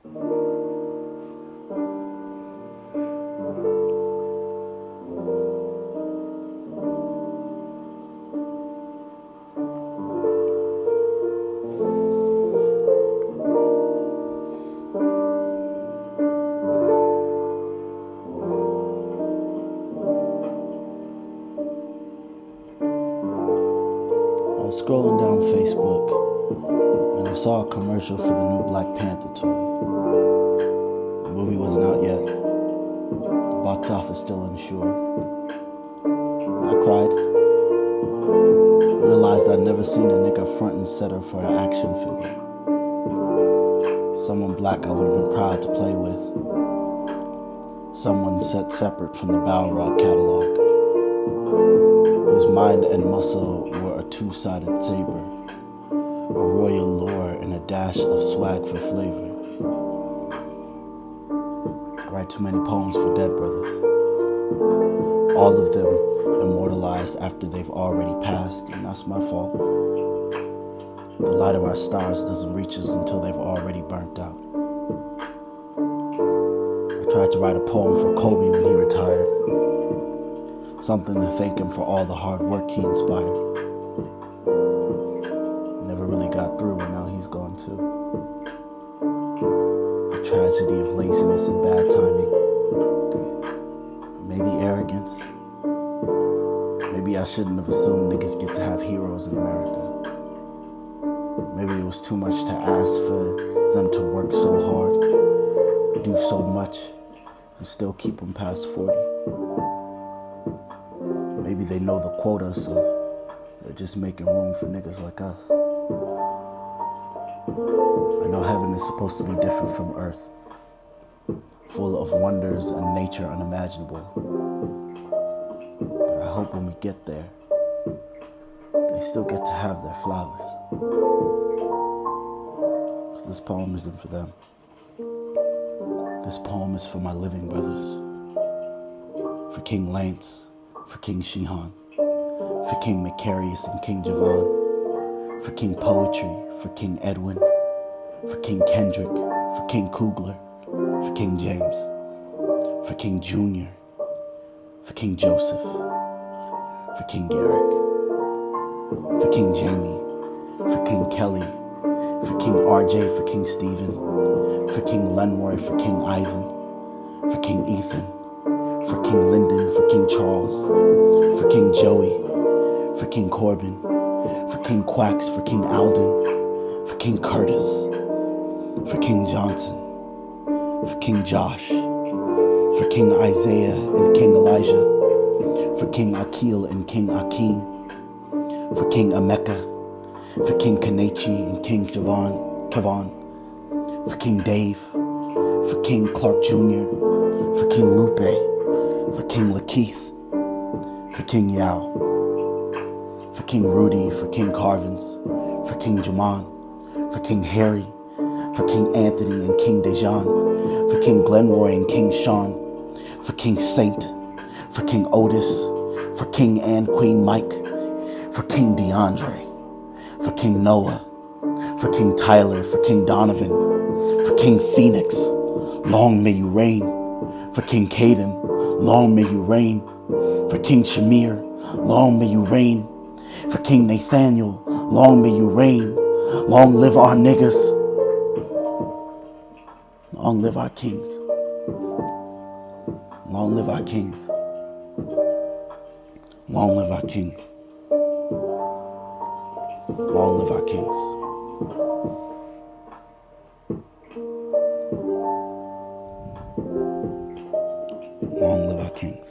I was scrolling down Facebook and I saw a commercial for the new Black Panther toy. The movie wasn't out yet. The box office still unsure. I cried. Realized I'd never seen a nigga front and center for an action figure. Someone black I would have been proud to play with. Someone set separate from the Balrog catalog, whose mind and muscle were a two-sided saber, a royal lore and a dash of swag for flavor. I write too many poems for dead brothers, all of them immortalized after they've already passed, and that's my fault. The light of our stars doesn't reach us until they've already burnt out. I tried to write a poem for Kobe when he retired, something to thank him for all the hard work he inspired. Never really got through, and now he's gone too. The tragedy of laziness and bad timing. Maybe arrogance. Maybe I shouldn't have assumed niggas get to have heroes in America. Maybe it was too much to ask for them to work so hard, do so much, and still keep them past 40. Maybe they know the quota, so they're just making room for niggas like us. I know heaven is supposed to be different from earth, full of wonders and nature unimaginable. But I hope when we get there, they still get to have their flowers. Because this poem isn't for them. This poem is for my living brothers. For King Lance, for King Shihan, for King Macarius and King Javon, for King Poetry, for King Edwin, for King Kendrick, for King Kugler, for King James, for King Junior, for King Joseph, for King Garrick, for King Jamie, for King Kelly, for King RJ, for King Stephen, for King Lenroy, for King Ivan, for King Ethan, for King Lyndon, for King Charles, for King Joey, for King Corbin, for King Quacks, for King Alden, for King Curtis, for King Johnson, for King Josh, for King Isaiah and King Elijah, for King Akil and King Akeem, for King Emeka, for King Kanechi and King Kevon, for King Dave, for King Clark Jr., for King Lupe, for King Lakeith, for King Yao, for King Rudy, for King Carvins, for King Jaman, for King Harry, for King Anthony and King Dejan, for King Glenroy and King Sean, for King Saint, for King Otis, for King and Queen Mike, for King DeAndre, for King Noah, for King Tyler, for King Donovan, for King Phoenix, long may you reign, for King Caden, long may you reign, for King Shamir, long may you reign, for King Nathaniel, long may you reign, long live our niggas, long live our kings, long live our kings, long live our kings, long live our kings. Long live our kings.